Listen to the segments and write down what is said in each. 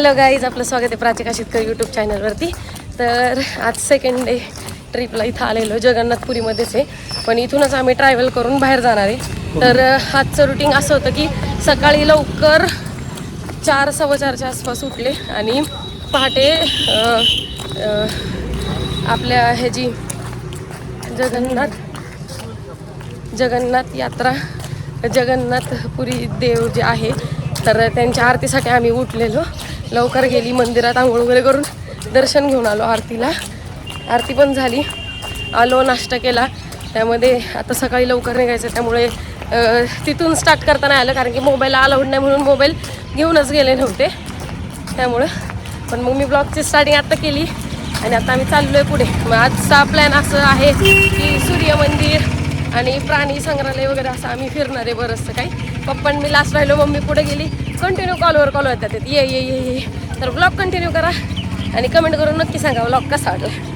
Hello guys, आपलं स्वागत आहे प्राची काशीतकर यूट्यूब चॅनलवरती. तर आज सेकंड डे ट्रिपला इथं आलेलो जगन्नाथपुरीमध्येच आहे, पण इथूनच आम्ही ट्रॅव्हल करून बाहेर जाणार आहे. तर आजचं रुटीन असं होतं की सकाळी लवकर 4-4:15च्या आसपास उठले आणि पहाटे आपल्या ह्याची जगन्नाथ यात्रा जगन्नाथपुरी देव जे आहे तर त्यांच्या आरतीसाठी आम्ही उठलेलो. लवकर गेली मंदिरात, आंघोळ वगैरे करून दर्शन घेऊन आलो. आरती पण झाली, आलो, नाश्ता केला. त्यामध्ये आता सकाळी लवकर निघायचं, त्यामुळे तिथून स्टार्ट करता नाही आलं, कारण की मोबाईल अलाउड नाही म्हणून मोबाईल घेऊनच गेले नव्हते. त्यामुळं पण मग मी ब्लॉगची स्टार्टिंग आत्ता केली आणि आता आम्ही चाललो आहे पुढे. मग आजचा प्लॅन असं आहे की सूर्य मंदिर आणि प्राणी संग्रहालय वगैरे असं आम्ही फिरणार आहे बरंचसं काही. पप्पा मी लास्ट राहिलो, मम्मी पुढे गेली. कंटिन्यू कॉलवर कॉल येतात, ये. तर ब्लॉग कंटिन्यू करा आणि कमेंट करून नक्की सांगा ब्लॉग कसा वाटला.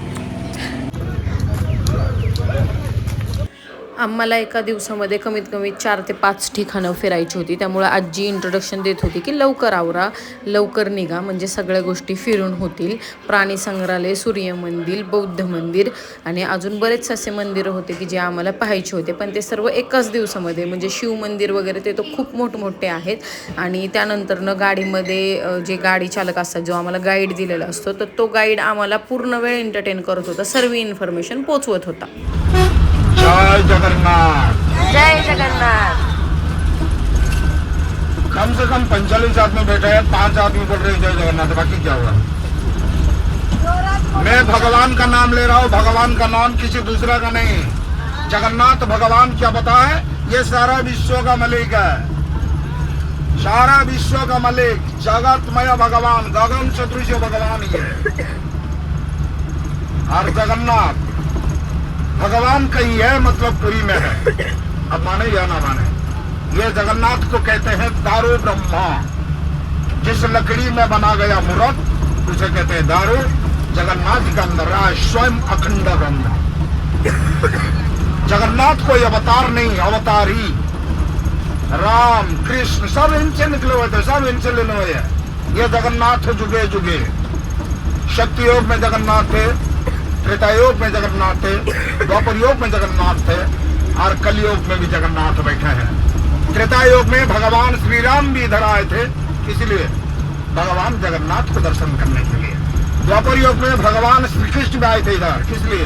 आम्हाला एका दिवसामध्ये कमीत कमी 4 ते 5 ठिकाणं फिरायची होती. त्यामुळं आजी इंट्रोडक्शन देत होती की लवकर आवरा, लवकर निघा, म्हणजे सगळ्या गोष्टी फिरून होतील. प्राणी संग्रहालय, सूर्य मंदिर, बौद्ध मंदिर आणि अजून बरेच असे मंदिरं होते की जे आम्हाला पाहायचे होते, पण ते सर्व एकाच दिवसामध्ये. म्हणजे शिव मंदिर वगैरे ते तर खूप मोठमोठे आहेत. आणि त्यानंतरनं गाडीमध्ये जे गाडी चालक असतात, जो आम्हाला गाईड दिलेला असतो, तर तो गाईड आम्हाला पूर्ण वेळ एंटरटेन करत होता, सर्व इन्फॉर्मेशन पोचवत होता. जय जगन्नाथ, जय जगन्नाथ. कम से कम 45 आदमी बैठे हैं, 5 आदमी बोल रहे हैं जय जगन्नाथ, बाकी क्या हुआ? मैं भगवान का नाम ले रहा हूँ, भगवान का नाम, किसी दूसरा का नहीं. जगन्नाथ भगवान क्या पता है? ये सारा विश्व का मालिक है, सारा विश्व का मालिक, जगतमय भगवान, गगन सदृश भगवान ये. और जगन्नाथ भगवान कहीं है, मतलब पुरी में है. अब माने या ना माने, ये जगन्नाथ को कहते हैं दारू ब्रह्मा. जिस लकड़ी में बना गया मूर्त उसे कहते हैं दारू. जगन्नाथ जी का अंदर रहा स्वयं अखंड ब्रह्म. जगन्नाथ कोई अवतार नहीं, अवतारी राम कृष्ण सब इनसे निकले हुए थे, सब इनसे लेने हुए हैं. ये जगन्नाथ जुगे जुगे. शक्ति योग में जगन्नाथ थे, त्रेता योग में जगन्नाथ थे, द्वापर योग में जगन्नाथ थे, और कलयुग में भी जगन्नाथ बैठे हैं. त्रेता योग में भगवान श्री राम भी इधर आए थे, इसलिए भगवान जगन्नाथ को दर्शन करने के लिए. द्वापर योग में भगवान श्री कृष्ण भी आए थे इधर, किस लिए?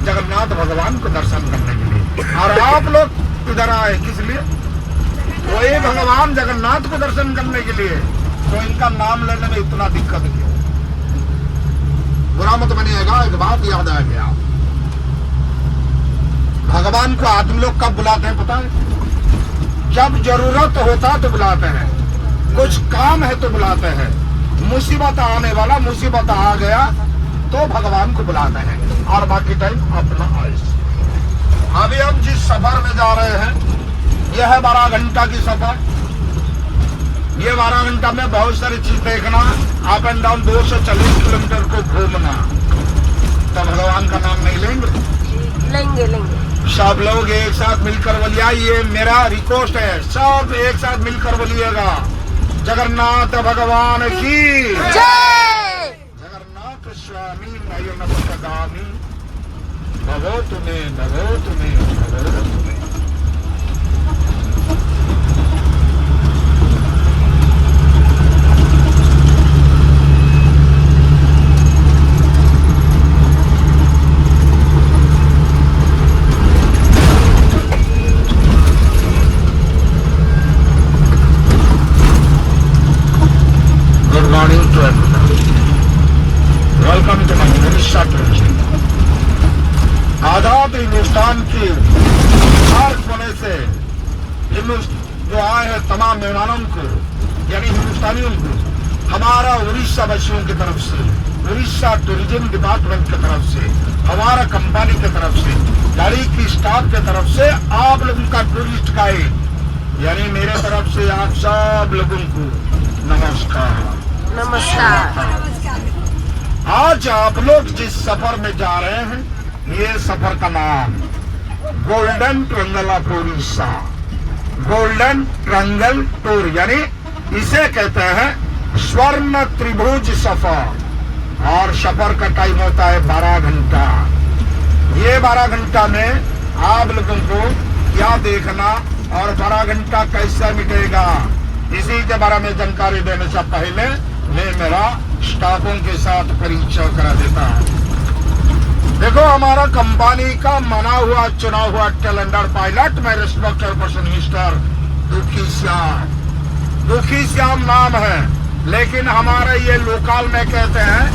जगन्नाथ भगवान को दर्शन करने के लिए. और आप लोग इधर आए किस लिए? वही भगवान जगन्नाथ को दर्शन करने के लिए. तो इनका नाम लेने में इतना दिक्कत क्यों? बुरा मत बनिएगा. एक बात याद आ गया, भगवान को आदमी लोग कब बुलाते हैं पता है? जब जरूरत होता तो बुलाते हैं, कुछ काम है तो बुलाते हैं. मुसीबत आने वाला, मुसीबत आ गया तो भगवान को बुलाते हैं, और बाकी टाइम अपना आयुष. अभी हम जिस सफर में जा रहे हैं यह है 12 घंटा की सफर. ये 12 घंटा में बहुत सारी चीज देखना, अप एंड डाउन 240 किलोमीटर को घूमना. तो भगवान का नाम नहीं लेंगे? लेंगे. सब लोग एक साथ मिलकर बोलिए. ये मेरा रिक्वेस्ट है, सब एक साथ मिलकर बोलिएगा जगन्नाथ भगवान की जय. जगन्नाथ स्वामी नयन पथगामी भवो तुम्हें, भवो तुम्हें, भवो तुम्हें. Welcome to my Orissa train. आजाद हिंदुस्तान की हर कोने से जो आए हैं तमाम मेहमानों को, यानी हिंदुस्तानियों को, हमारा उड़ीसा वासियों की तरफ से, उड़ीसा टूरिज्म डिपार्टमेंट की तरफ से, हमारा कंपनी की तरफ से, गाड़ी की स्टाफ की तरफ से, आप लोगों का टूरिस्ट गाइड, यानी मेरे तरफ से आप सब लोगों को नमस्कार. नमस्कार. आज आप लोग जिस सफर में जा रहे हैं, ये सफर का नाम golden triangle of Orissa. Golden triangle tour, यानी इसे कहते हैं स्वर्ण त्रिभुज सफर, और सफर का टाइम होता है 12 घंटा। ये 12 घंटा में आप लोगों को क्या देखना और 12 घंटा कैसे मिटेगा, इसी के बारे में जानकारी देने से पहले मैं मेरा स्टाफों के साथ परिचय करा देता हूँ। देखो, हमारा कंपनी का मना हुआ चुना हुआ कैलेंडर पायलट में रेस्पेक्टेड पर्सन मिस्टर दुखी श्याम नाम है, लेकिन हमारे ये लोकल में कहते हैं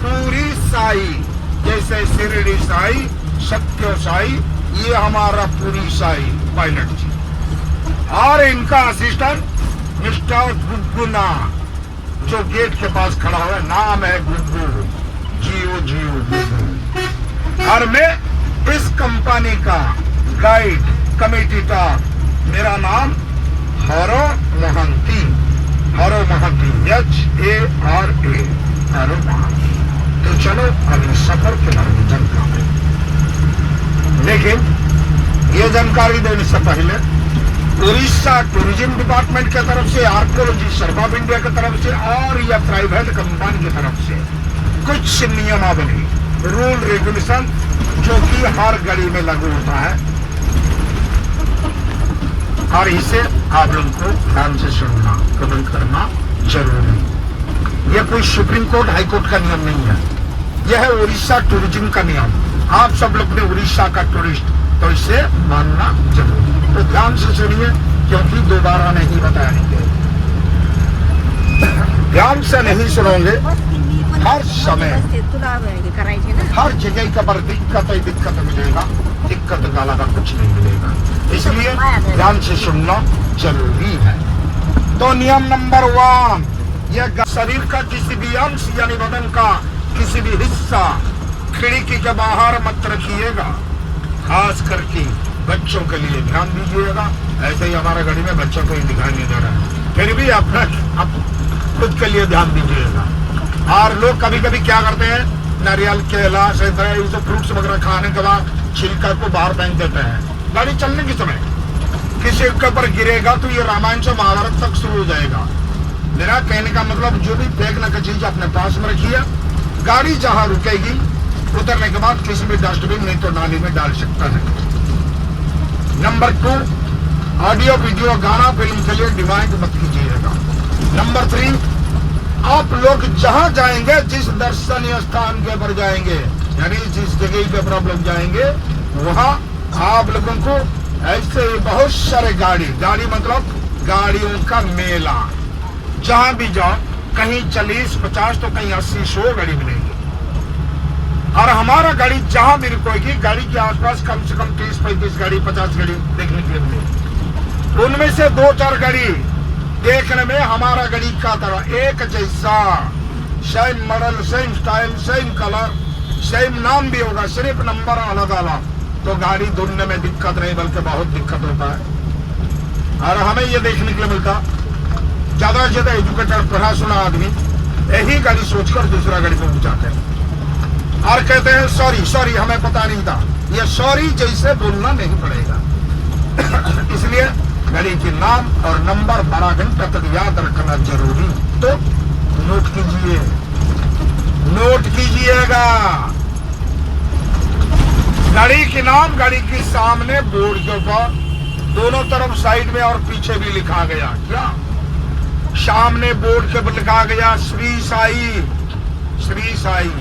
पूरी साई, जैसे शिरडी साई, सत्य साई, ये हमारा पूरी साई पायलट जी। और इनका असिस्टेंट मिस्टर गुग्गुना, जो गेट के पास खड़ा हुआ है, नाम है गुग्गू, जियो जियो गुग्गू। और मैं इस कंपनी का गाइड कमेटी का, मेरा नाम हरो महंती, HARA, हरो महंती। तो चलो अभी सफर के बारे में जानकारी, लेकिन ये जानकारी देने से पहले उड़ीसा टूरिज्म डिपार्टमेंट की तरफ से, आर्कोलॉजी सर्वे ऑफ इंडिया की तरफ से और या प्राइवेट कंपनी की तरफ से कुछ नियमावली, रूल रेगुलेशन जो कि हर गाड़ी में लागू होता है, और इसे आप लोगों को ध्यान से सुनना, कबूल करना जरूरी। यह कोई सुप्रीम कोर्ट हाई कोर्ट का नियम नहीं है, यह है उड़ीसा टूरिज्म का नियम। आप सब लोग ने उड़ीसा का टूरिस्ट, तो इसे मानना जरूरी। तो ध्यान से सुनिए, क्योंकि दोबारा नहीं बताएंगे, ध्यान से नहीं सुनोगे, हर समय हर जगह का पर दिक्कत मिलेगा, दिक्कत का अलावा कुछ नहीं मिलेगा, इसलिए ध्यान से सुनना जरूरी है। तो नियम नंबर 1, यह शरीर का किसी भी अंश यानी बदन का किसी भी हिस्सा खिड़की के बाहर मत रखिएगा, खास करके बच्चों के लिए ध्यान दीजिएगा। ऐसे ही हमारा गाड़ी में बच्चों को दिखाई नहीं दे रहा है, फिर भी अपना खुद के लिए ध्यान दीजिएगा। और लोग कभी कभी क्या करते हैं, नारियल, केला, संतरा, ये सब फ्रूट्स वगैरह खाने के बाद छिलका को बाहर फेंक देते हैं। गाड़ी चलने के समय किसी के ऊपर गिरेगा तो ये रामायण से महाभारत तक शुरू हो जाएगा। मेरा कहने का मतलब, जो भी फेंकने की चीज अपने पास में रखिए, गाड़ी जहां रुकेगी उतरने के बाद किसी भी डस्टबिन नहीं तो नाली में डाल सकता है। नंबर 2, ऑडियो वीडियो गाना फिल्म के लिए डिमांड मत कीजिएगा। नंबर 3, आप लोग जहां जाएंगे, जिस दर्शनीय स्थान के ऊपर जाएंगे, यानी जिस जगह के ऊपर आप लोग जाएंगे, वहां आप लोगों को ऐसे बहुत सारे गाड़ी मतलब गाड़ियों का मेला, जहां भी जाओ कहीं 40-50 तो कहीं 80-100 गाड़ी मिलेगी। और हमारा गाड़ी जहां भी रुकेगी, गाड़ी के आसपास कम से कम 30-35 गाड़ी, 50 गाड़ी देखने के लिए मिलेगी। उनमें से 2-4 गाड़ी देखने में हमारा गाड़ी का तरह एक जैसा, same model, same style, same colour, same नाम भी होगा, सिर्फ नंबर अलग अलग, तो गाड़ी ढूंढने में दिक्कत नहीं बल्कि बहुत दिक्कत होता है। और हमें ये देखने के लिए मिलता, ज्यादा से ज्यादा एजुकेटेड पढ़ा सुना आदमी यही गाड़ी सोचकर दूसरा गाड़ी में जाते हैं और कहते हैं सॉरी हमें पता नहीं था। ये सॉरी जैसे बोलना नहीं पड़ेगा। इसलिए गाड़ी के नाम और नंबर 12 घंटे तक याद रखना जरूरी। तो नोट कीजिएगा। गाड़ी के नाम गाड़ी के सामने बोर्ड के ऊपर दोनों तरफ साइड में और पीछे भी लिखा गया। क्या सामने बोर्ड के ऊपर लिखा गया श्री साई,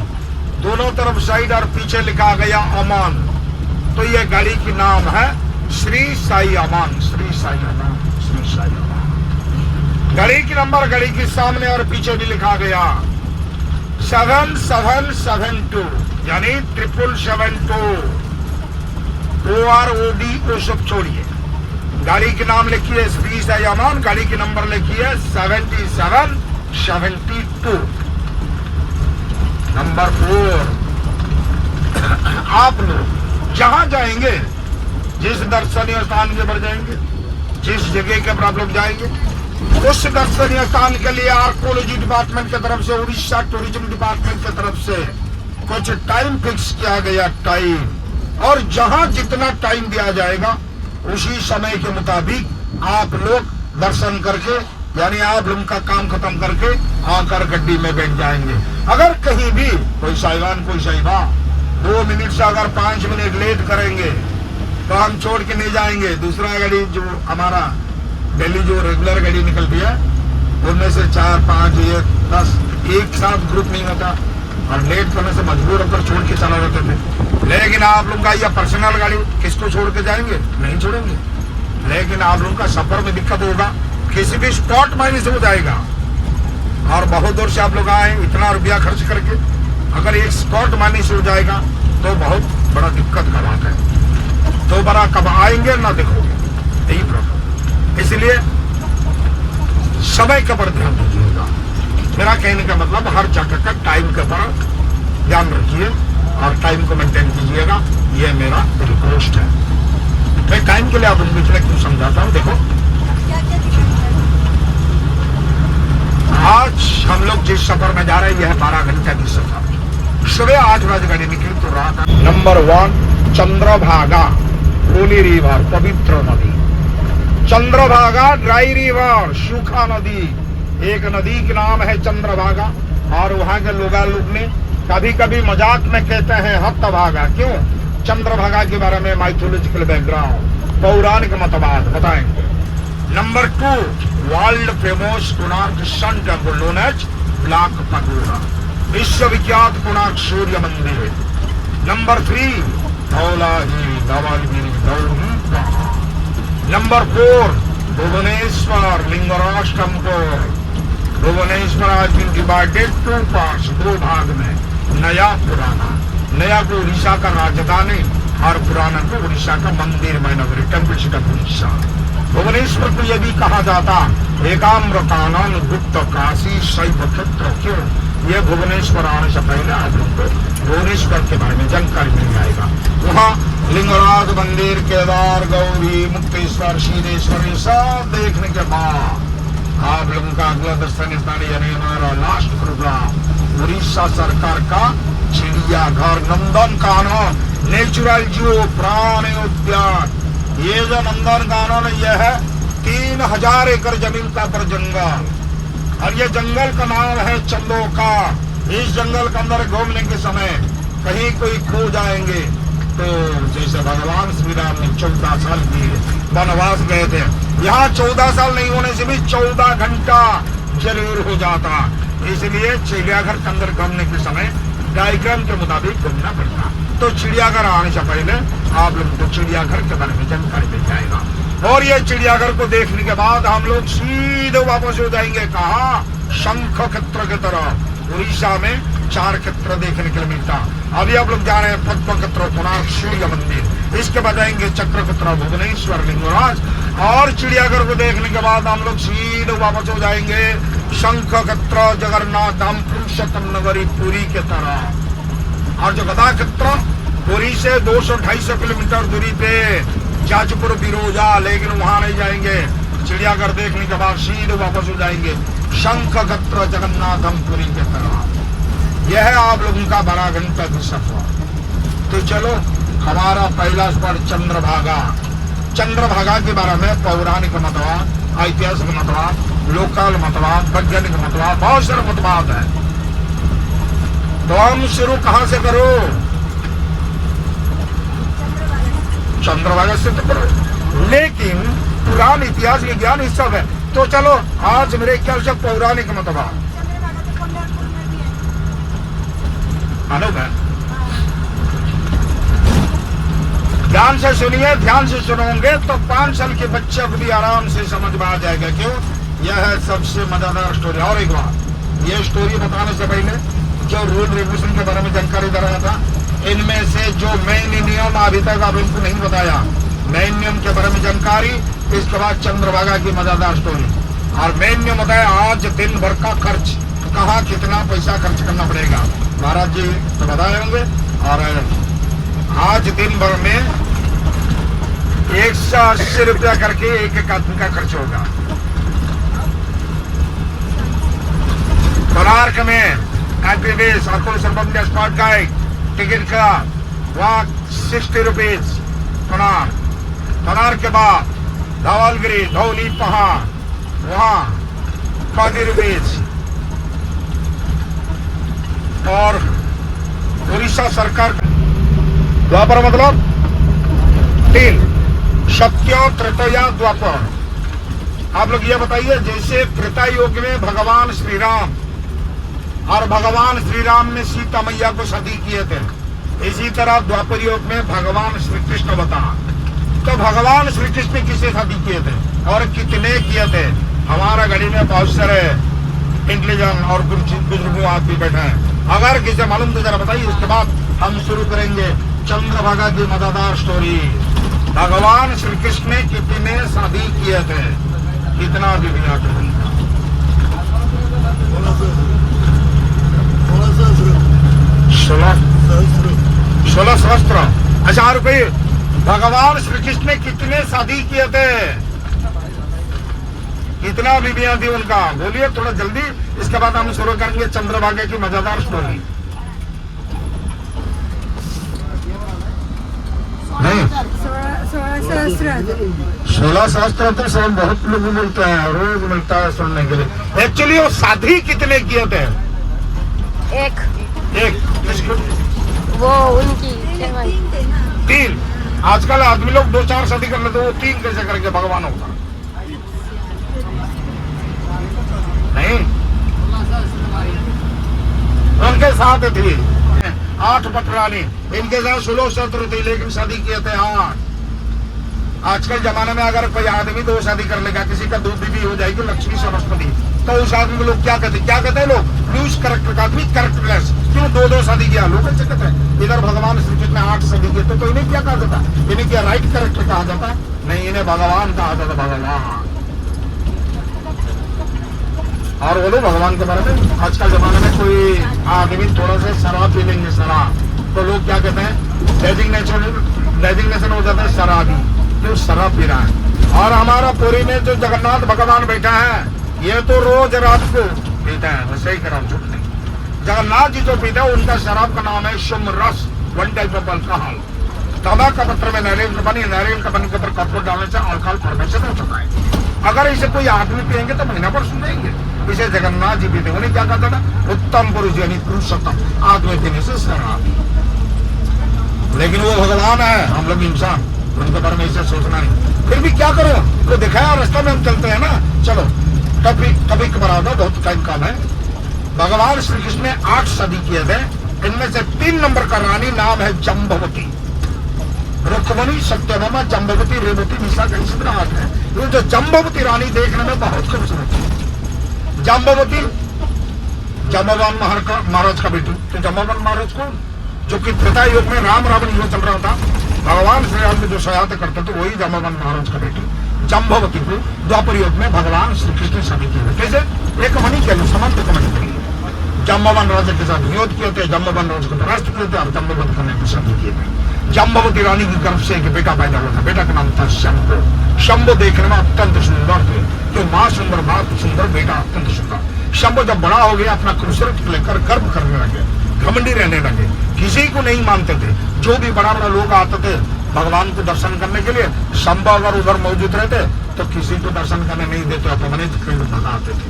दोनों तरफ साइड और पीछे लिखा गया अमान। तो ये गाड़ी की नाम है श्री साई अमान, श्री साई अमान, श्री साई अमान। गाड़ी की नंबर गाड़ी के सामने और पीछे भी लिखा गया 7772, यानी 777। OROD को सब छोड़िए, गाड़ी के नाम लिखिए श्री साई अमान, गाड़ी के नंबर लिखिए 7772। नंबर 4, आप लोग जहां जाएंगे, जिस दर्शनीय स्थान के पर जाएंगे, जिस जगह के पर आप लोग जाएंगे, उस दर्शनीय स्थान के लिए आर्कोलॉजी डिपार्टमेंट की तरफ से, उड़ीसा टूरिज्म डिपार्टमेंट की तरफ से कुछ टाइम फिक्स किया गया टाइम, और जहां जितना टाइम दिया जाएगा उसी समय के मुताबिक आप लोग दर्शन करके, यानी आप लोगों का काम खत्म करके आकर गड्डी में बैठ जाएंगे। अगर कहीं भी कोई साहिबान कोई साहिबा 2 मिनट से अगर 5 मिनट लेट करेंगे तो हम छोड़ के नहीं जाएंगे। दूसरा गाड़ी जो हमारा दिल्ली जो रेगुलर गाड़ी निकलती है उनमें से 4, 5, 10 एक साथ ग्रुप नहीं होता और लेट करने से मजबूर होकर छोड़ के चला जाते थे। लेकिन आप लोग का यह पर्सनल गाड़ी किसको छोड़ के जाएंगे? नहीं छोड़ेंगे। लेकिन आप लोगों का सफर में दिक्कत होगा, किसी भी स्पॉट माइनस हो जाएगा। और बहुत दूर से आप लोग आए इतना रुपया खर्च करके, अगर एक स्पॉट माइनस हो जाएगा तो बहुत बड़ा दिक्कत का बात है। तो बड़ा कब आएंगे ना देखोगे, यही प्रॉब्लम। इसलिए समय के पर ध्यान दीजिएगा। मेरा कहने का मतलब हर जगह का टाइम के पर ध्यान रखिए और टाइम को मेंटेन कीजिएगा। ये मेरा रिक्वेस्ट है। मैं टाइम के लिए आप उनको इसलिए क्यों समझाता हूँ, देखो आज हम लोग जिस सफर में जा रहे हैं यह 12 घंटे की सफर। सुबह 8 बजे गाड़ी निकली तो रात नंबर 1 चंद्रभागा होली रिवर, पवित्र नदी। चंद्रभागा ड्राई रिवर, सूखा नदी। एक नदी का नाम है चंद्रभागा और वहां के लोग ने कभी कभी मजाक में कहते हैं हत्तभागा। क्यों? चंद्रभागा के बारे में माइथोलॉजिकल बैकग्राउंड, पौराणिक मतवाद बताएंगे। Number 2 world famous Konark sun temple known as black pagoda, विश्वविख्यात कोणार्क सूर्य मंदिर। नंबर 3 धौलागिरी धवलगिरी धौली पहाड़। Number 4 Bhubaneswar Lingaraj temple. भुवनेश्वर आज बिन डिवाइडेड 2 पार्ट्स, 2 भाग में, नया पुराना। नया को उड़ीसा का राजधानी और पुराना को उड़ीसा का मंदिर में नगरी, temple city of Orissa. Bhubaneswar को यह भी कहा जाता एकाम्र कानन गुप्त काशी शैव क्षेत्र। क्यों? यह भुवनेश्वर आने से पहले आप लोग को भुवनेश्वर के बारे में जानकारी मिल जाएगा। वहाँ लिंगराज मंदिर, केदार गौरी, मुक्तेश्वर, शीलेश्वर सब देखने के बाद आप लोगों का अगला दर्शन स्थान यानी हमारा लास्ट प्रोग्राम उड़ीसा सरकार का चिड़ियाघर नंदन कानन नेचुरल जू प्राणी उद्यान। ये जो नंदन कानन यह है 3000 एकड़ जमीन का पर जंगल और ये जंगल का नाम है चंदोका। इस जंगल के अंदर घूमने के समय कहीं कोई खो जाएंगे तो जैसे भगवान श्री राम ने 14 साल की वनवास गए थे, यहाँ 14 साल नहीं होने से भी 14 घंटा जरूर हो जाता। इसलिए चिड़ियाघर के अंदर घूमने के समय डायग्राम के मुताबिक घूमना पड़ता। तो चिड़ियाघर आने से पहले आप लोगों को चिड़ियाघर के बारे में जानकारी मिल जाएगा। और ये चिड़ियाघर को देखने के बाद हम लोग सीधे वापस हो जाएंगे कहाँ? शंख क्षेत्र की तरफ। उड़ीसा में 4 क्षेत्र देखने के लिए मिलता। अभी आप लोग जा रहे हैं पद्म क्षेत्र कोणार्क सूर्य मंदिर, इसके बाद जाएंगे चक्र क्षेत्र भुवनेश्वर लिंगराज और चिड़ियाघर को देखने के बाद हम लोग सीधे वापस हो जाएंगे शंख क्षेत्र जगन्नाथ धाम पुरुषोत्तम नगरी पुरी के तरफ। और जगदा क्षेत्र पुरी से 200-250 किलोमीटर दूरी पे जाजपुर बिरोजा, लेकिन वहां नहीं जाएंगे। चिड़ियाघर देखने के बाद सीधे वापस हो जाएंगे शंख क्षेत्र जगन्नाथ धाम पुरी के तरफ। यह है आप लोगों का 12 घंटा की सफर। तो चलो हमारा पहला स्पॉट चंद्रभागा। चंद्रभागा के बारे में पौराणिक मतवाद, ऐतिहासिक मतवाद, लोकल मतवाद, वैज्ञानिक मतवाद, बहुत सारे मतवाद है। तो हम शुरू कहां से करो? चंद्रभागा से तो करो, लेकिन पुराण इतिहास विज्ञान इस सब है। तो चलो आज मेरे ख्याल से पौराणिक मतवाद ध्यान से सुनिए। ध्यान से सुनोगे तो 5 साल के बच्चे को भी आराम से समझ में आ जाएगा। क्यों? यह है सबसे मजेदार स्टोरी। और एक बात, यह स्टोरी बताने से पहले जो रूल रेगुलेशन के बारे में जानकारी दे रहा था, इनमें से जो मेन नियम अभी तक आप इनको नहीं बताया, मेन नियम के बारे में जानकारी, इसके बाद चंद्रभागा की मजेदार स्टोरी। और मेन नियम बताया आज दिन भर का खर्च, कहाँ कितना पैसा खर्च करना पड़ेगा, महाराज जी तो बताए होंगे। और आज दिन भर में 180 रुपया करके एक आदमी का खर्च होगा। कोणार्क में एंट्रीवेज और कोई संबंधित स्पॉट गाइड टिकट का वहाँ 60 रुपीज। कोणार्क के बाद धवलगिरी धौली पहाड़ वहाँ 40 रुपीज। और उड़ीसा सरकार। द्वापर मतलब 3, सत्य, त्रेता, द्वापर। आप लोग ये बताइए, जैसे त्रेता युग में भगवान श्री राम और भगवान श्री राम ने सीता मैया को सती किए थे, इसी तरह द्वापर युग में भगवान श्री कृष्ण बता। तो भगवान श्री कृष्ण किसे सती किए थे और कितने किए थे? हमारा घड़ी में बहुत सारे इंटेलिजेंट और बुजुर्गों आदमी बैठे हैं। अगर किसे मालूम तो जरा बताइए, इसके बाद हम शुरू करेंगे चंद्रभागा की मजेदार स्टोरी। भगवान श्री कृष्ण ने कितने शादी किए थे, कितना विवाह किया? 16 सहस्त्र। अच्छा रुपये। भगवान श्री कृष्ण ने कितने शादी किए थे, कितना विवाह थी उनका? बोलिए थोड़ा जल्दी, इसके बाद हम शुरू करेंगे चंद्रभागा की मजेदार स्टोरी। नहीं, 16 सहस्त्र तो सब बहुत लोग मिलते हैं, रोज मिलता है सुनने के लिए। एक्चुअली वो शादी कितने किए थे? एक वो उनकी 3। आजकल आदमी लोग 2-4 शादी कर लेते, वो 3 कैसे करेंगे भगवान होगा? नहीं, उनके साथ थी 8 पटरानी, इनके साथ 16 शत्रु थी, लेकिन शादी किए थे 8। आजकल जमाने में अगर कोई आदमी 2 शादी कर लेगा, किसी का 2 बीवी हो जाएगी, लक्ष्मी सरस्वती, तो उस आदमी को लोग क्या कहते हैं लोग? लूज कैरेक्टर का आदमी, कैरेक्टरलेस। क्यों 2-2 शादी किया? लोग अच्छे कहते हैं। इधर भगवान श्री कृष्ण ने 8 शादी किए, तो इन्हें क्या कहा जाता? इन्हें क्या राइट कैरेक्टर कहा जाता? नहीं, इन्हें भगवान कहा जाता, भगवान। और बोलो भगवान के बारे में, आजकल जमाने में कोई आदमी थोड़ा सा शराब पी लेंगे, शराब, तो लोग क्या कहते हैं? डेजिग्नेशन हो जाता है शराबी, जो शराब पी रहा है। और हमारा पुरी में जो जगन्नाथ भगवान बैठा है, ये तो रोज रात को पीता है, वैसे ही करा झूठ नहीं। जगन्नाथ जी जो पीता है, उनका शराब का नाम है शुम रस, 1 टाइप ऑफ अल्कोहल। तंबाकू का पत्र में नारियल का पानी के ऊपर कपूर डालने से अल्कोहल फॉर्मेशन हो चुका है। अगर इसे कोई आदमी पिएंगे तो महीना पर सुन जाएंगे। इसे जगन्नाथ जी पीते, उन्हें क्या कहता था? उत्तम पुरुष यानी पुरुषोत्तम आदमी पीने से शराबी। लेकिन वो भगवान है, हम लोग इंसान, उनके बारे में इसे सोचना नहीं। फिर भी क्या करो, तो दिखाया रास्ता में हम चलते हैं ना। चलो टॉपिक बना दो, बहुत टाइम कम है। भगवान श्री कृष्ण ने 8 शादी किए थे, इनमें से 3 नंबर का रानी नाम है जम्बवती। रुक्मणी, सत्यभामा, जम्बवती, रेवती, निशा का हाथ है। ये जो जम्बवती रानी देखने में बहुत खूबसूरत है। जम्बवती जाम्बवान महाराज का बेटी। तो जाम्बवान महाराज कौन? जो कि त्रेता युग में राम रावण युद्ध चल रहा था, भगवान श्री राम में जो सहायता करते थे, वही जाम्बवान महाराज का बेटी जम्बवती को द्वापर युग में भगवान श्री कृष्ण शादी किए। कैसे? एक मणि के समंत को मणि करिए। जाम्बवान राजा के साथ युद्ध किए थे, जाम्बवान राजा को परास्त किए थे और जाम्बवती करने की शादी किए थे। जाम्बवती रानी की गर्भ से एक बेटा पैदा हुआ था, बेटा का नाम था शंभु। शंभु देखने में अत्यंत सुंदर थे, तो माँ सुंदर, बाप सुंदर, बेटा अत्यंत सुंदर। शंभु जब बड़ा हो गया, अपना खूबसूरत लेकर गर्व करने लगे, घमंडी रहने लगे, किसी को नहीं मानते थे। जो भी बड़ा बड़ा लोग आते थे भगवान को दर्शन करने के लिए, शंभु अगर उधर मौजूद रहते तो किसी को दर्शन करने नहीं देते, अपमानित कर भगाते थे।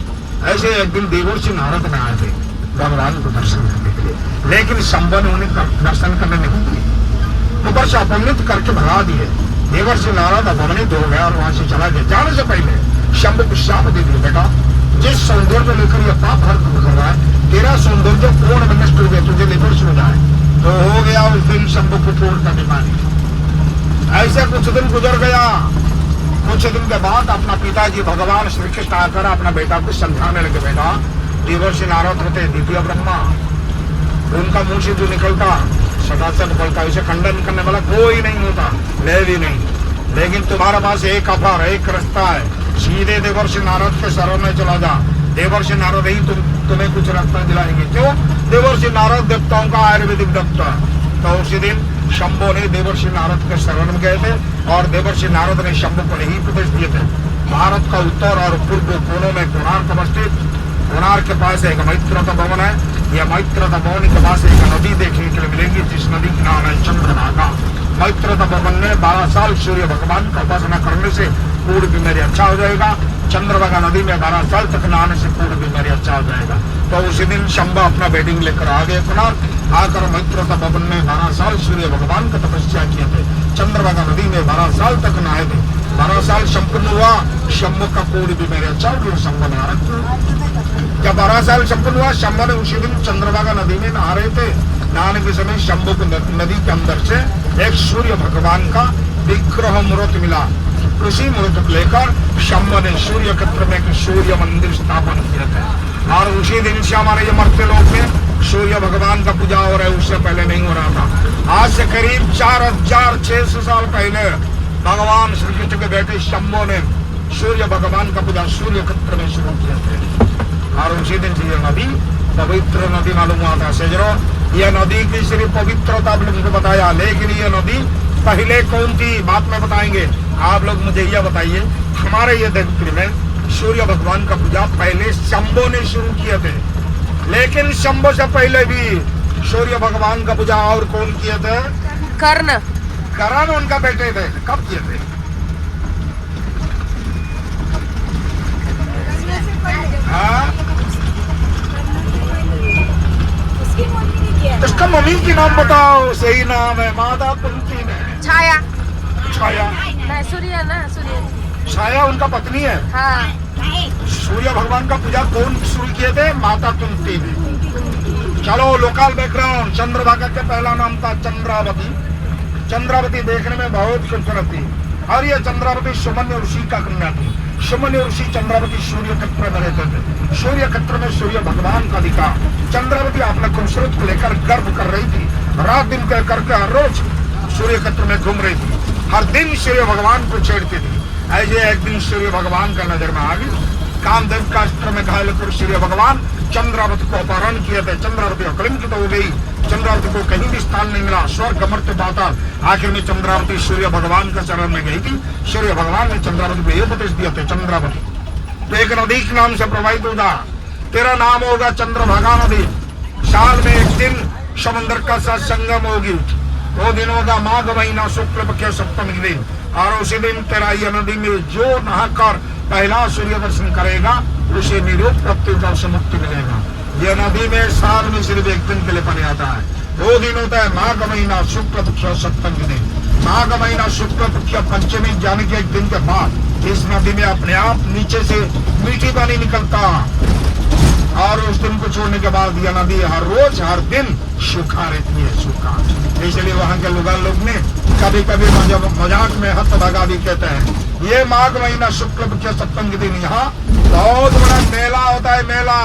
ऐसे एक दिन देवर्षि नारद में आए थे भगवान को दर्शन करने के लिए, लेकिन शंभु ने उन्हें दर्शन करने नहीं दिए, ऊपर से अपमानित करके भगा दिए। देवर्षि नारद अपमानित हो गया और वहां से चला गया। जाने से पहले शंभु को शाप दे दिया, बेटा जिस सौंदर्य लेकर ये पाप हर कर रहा है, तेरा सौंदर्य पूर्ण में नष्ट हो गया, तुझे देवर्षि हो जाए। तो हो गया उस दिन शंभु को पूर्ण का बीमारी। ऐसे कुछ दिन गुजर गया। कुछ दिन के बाद अपना पिताजी भगवान श्री कृष्ण आकर अपना बेटा को समझाने लगे, बेटा देवर्षि नारद होते द्वितीय ब्रह्मा, उनका मुंह से जो निकलता सदासत बोलता, इसे खंडन करने वाला कोई नहीं होता, ले भी नहीं। लेकिन तुम्हारे पास एक अपार एक रास्ता है, सीधे देवर्षि नारद के शरण में चला जा। देवर्षि नारद ही तुम्हें कुछ रास्ता दिलाएंगे। क्यों? देवर्षि नारद देवताओं का आयुर्वेदिक देवता। तो उसी दिन शंभु ने देवर्षि नारद के शरण में गए थे और देवर्षि नारद ने शंभु को यही उपदेश दिए थे। भारत का उत्तर और पूर्व कोनों में कोणार्क अवस्थित, कोणार्क के पास एक मैत्रता भवन है। यह मैत्रता भवन के पास एक नदी देखने के लिए मिलेगी, जिस नदी का नाम है चंद्रभागा। मैत्रता भवन में 12 साल सूर्य भगवान का उपासना करने से पूरी बीमारी अच्छा हो जाएगा। चंद्रभागा नदी में 12 साल तक नहाने से पूर्ण बीमारी अच्छा हो जाएगा। तो उसी दिन शंबा अपना बेडिंग लेकर आ गए कोणार्क। आकर मैत्रता भवन में 12 साल सूर्य भगवान का तपस्या किए थे। चंद्रभागा नदी में 12 साल तक नहाए थे। 12 साल संपूर्ण हुआ, शंभु का पूर्ण बीमारी अच्छा हो गया। शंभु ने जब 12 साल संपूर्ण हुआ, शंभु ने उसी दिन चंद्रभागा नदी में नहा रहे थे। नहाने के समय शंभु को नदी के अंदर से एक सूर्य भगवान का विग्रह मूर्त मिला। उसी मूर्त को लेकर शंभु ने सूर्य क्षेत्र में एक सूर्य मंदिर स्थापन किया था। और उसी दिन से हमारे ये मर्त्य लोक में सूर्य भगवान का पूजा हो रहा है, उससे पहले नहीं हो रहा था। आज से करीब 4600 साल पहले भगवान श्री कृष्ण के बेटे शंभु ने सूर्य भगवान का पूजा सूर्य क्षेत्र में शुरू किया था। और उसी दिन से यह नदी पवित्र नदी मालूम हुआ था। सजरो, यह नदी की सिर्फ पवित्रता आप लोगों को बताया, लेकिन यह नदी पहले कौन थी बात में बताएंगे। आप लोग मुझे यह बताइए, हमारे ये क्षेत्र में सूर्य भगवान का पूजा पहले शंभु ने शुरू किए थे, लेकिन शंभु से पहले भी सूर्य भगवान का पूजा और कौन किए थे? कर्ण। कर्ण उनका बेटे थे। कब किए थे? हाँ, उसका मम्मी की नाम बताओ। सही नाम है माता कुंती ने। छाया। छाया नहीं, सूर्य ना, सूर्य। छाया उनका पत्नी है। हाँ। सूर्य भगवान का पूजा कौन शुरू किए थे? माता कुंती ने। चलो लोकल बैकग्राउंड। चंद्रभागा का पहला नाम था चंद्रावती। चंद्रावती देखने में बहुत खूबसूरत थी और ये चंद्रावती सुमन्य ऋषि का कन्या थी। सुमन्य ऋषि चंद्रावती सूर्य क्षेत्र में रहते थे। सूर्य क्षेत्र में सूर्य भगवान का दिखा। चंद्रावती अपने खूबसूरत को लेकर गर्व कर रही थी। रात दिन कह करके हर रोज सूर्य क्षेत्र में घूम रही थी। हर दिन सूर्य भगवान को छेड़ती थी। ऐसे एक दिन सूर्य भगवान का नजर में आ गई। कामदेव का अस्त्र में घायल होकर सूर्य भगवान चंद्रावती को अपहरण किए थे। चंद्रावती अकलंकित हो गई। चंद्रावती को कहीं भी स्थान नहीं मिला। स्वर्ग अमर्त्य पाताल। आखिर में चंद्रावती सूर्य भगवान का चरण में गई थी। सूर्य भगवान ने चंद्रावती को ये उपदेश दिया था, चंद्रावती तो एक नदी के नाम से प्रवाहित होगा, तेरा नाम होगा चंद्रभागा नदी। साल में एक दिन समुद्र का साथ संगम होगी। वो दिन होगा माघ महीना शुक्ल पक्ष सप्तमी के दिन। और उसी दिन तेरा यह नदी में जो नहाकर पहला सूर्य दर्शन करेगा उसे निरोग प्रत्युता से मुक्ति मिलेगा। यह नदी में साल में सिर्फ एक दिन के लिए पानी आता है। वो दिन होता है माघ महीना शुक्ल पक्ष सप्तमी दिन। माघ महीना शुक्ल पक्ष पंचमी जाने के एक दिन के बाद इस नदी में अपने आप नीचे से मीठी पानी निकलता और उस दिन को छोड़ने के बाद यह नदी हर रोज हर दिन सूखा रहती है, सूखा। इसलिए वहाँ के लोग ने कभी कभी मजाक में हथभागा भी कहते हैं। ये माघ महीना शुक्ल पक्ष सप्तमी के दिन यहाँ बहुत बड़ा मेला होता है। मेला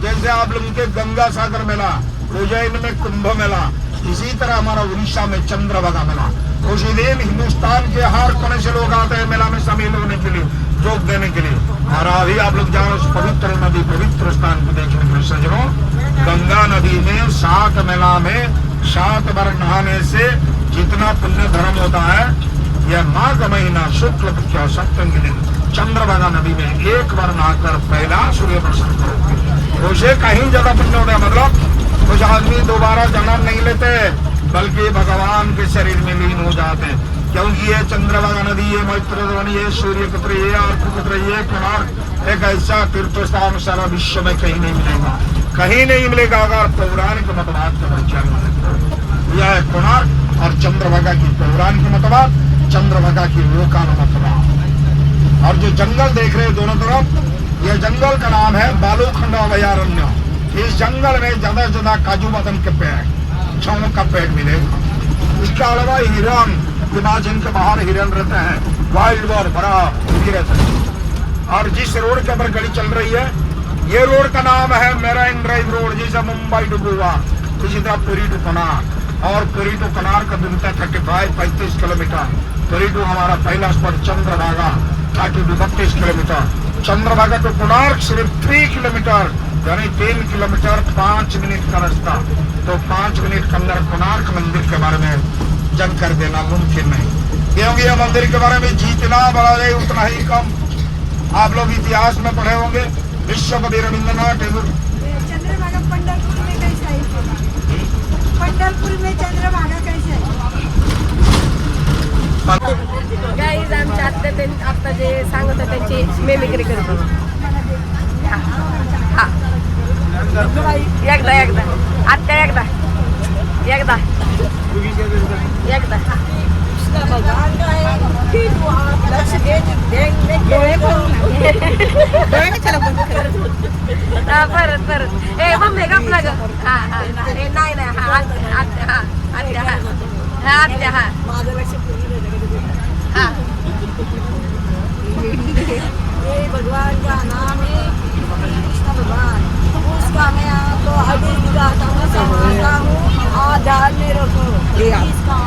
जैसे आप लोगों के गंगा सागर मेला, उज्जैन में कुंभ मेला, इसी तरह हमारा उड़ीसा में चंद्रभागा मेला। उसी दिन हिंदुस्तान के हर कोने से लोग आते हैं मेला में शामिल होने के लिए, जोग देने के लिए। और अभी आप लोग जाओ उस पवित्र नदी, पवित्र स्थान को देखने के लिए। सजनों, गंगा नदी में 7 मेला में 7 बार नहाने से जितना पुण्य धर्म होता है, यह माघ महीना शुक्ल पक्ष सप्तमी के दिन चंद्रभागा नदी में एक बार नहाकर पहला सूर्य दर्शन करो, उसे कहीं ज्यादा पुण्य होता है। मतलब कुछ आदमी दोबारा जन्म नहीं लेते बल्कि भगवान के शरीर में लीन हो जाते हैं। क्योंकि ये चंद्रभागा नदी, ये मैत्रधवनी, ये सूर्य क्षेत्र, ये अर्कक्षेत्र, ये कोणार्क एक ऐसा तीर्थ स्थान सारा विश्व में कहीं नहीं मिलेगा, कहीं नहीं मिलेगा। अगर पौराणिक मतवाद का परिचय यह है कोणार्क और चंद्रभागा की पौराणिक मतवाद, चंद्रभागा की लोकान मतवाद। और जो जंगल देख रहे हैं दोनों तरफ, यह जंगल का नाम है बालूखंड अभयारण्य। इस जंगल में ज्यादा से ज्यादा काजू बादाम के पेड़, छाँव का पेड़ मिलेगा। इसके अलावा हिरन, हिमाचल के बाहर हिरन रहते हैं, वाइल्ड बोर बड़ा भी रहता है। और जिस रोड के ऊपर गाड़ी चल रही है, ये रोड का नाम है मेराइन ड्राइव रोड। जैसे मुंबई टू गोवा, इसी तरह पुरी टू कोणार्क। और पुरी टू कोणार्क का दूरी 35 किलोमीटर। पुरी टू हमारा पहला spot Chandrabhaga 32 kilometre. Chandrabhaga to Konark सिर्फ 3 किलोमीटर, यानी 3 किलोमीटर 5 मिनट का रास्ता। तो 5 मिनट के अंदर कोणार्क मंदिर के बारे में जानकर देना मुमकिन नहीं, क्योंकि यह मंदिर के बारे में जितना बड़ा है उतना ही कम। आप लोग इतिहास में पढ़े होंगे, विश्व कवि रविंद्रनाथ टैगोर। चंद्रभागा पंढरपुर में कैसा है? पंढरपुर में चंद्रभागा कैसे है? गाइस, आमच्या आत्या आता जे सांगत आहे त्यांची मेमिक्री करतो. हा हा एकदा आत्या एकदा परत ए मम्मी गपला ग. हा नाही हा आत्या हा भगवान का नाम है कृष्ण भगवान, उसका मैं आपको हदीस दिखाता हूँ, समझाता हूँ, आधार में रखो इसका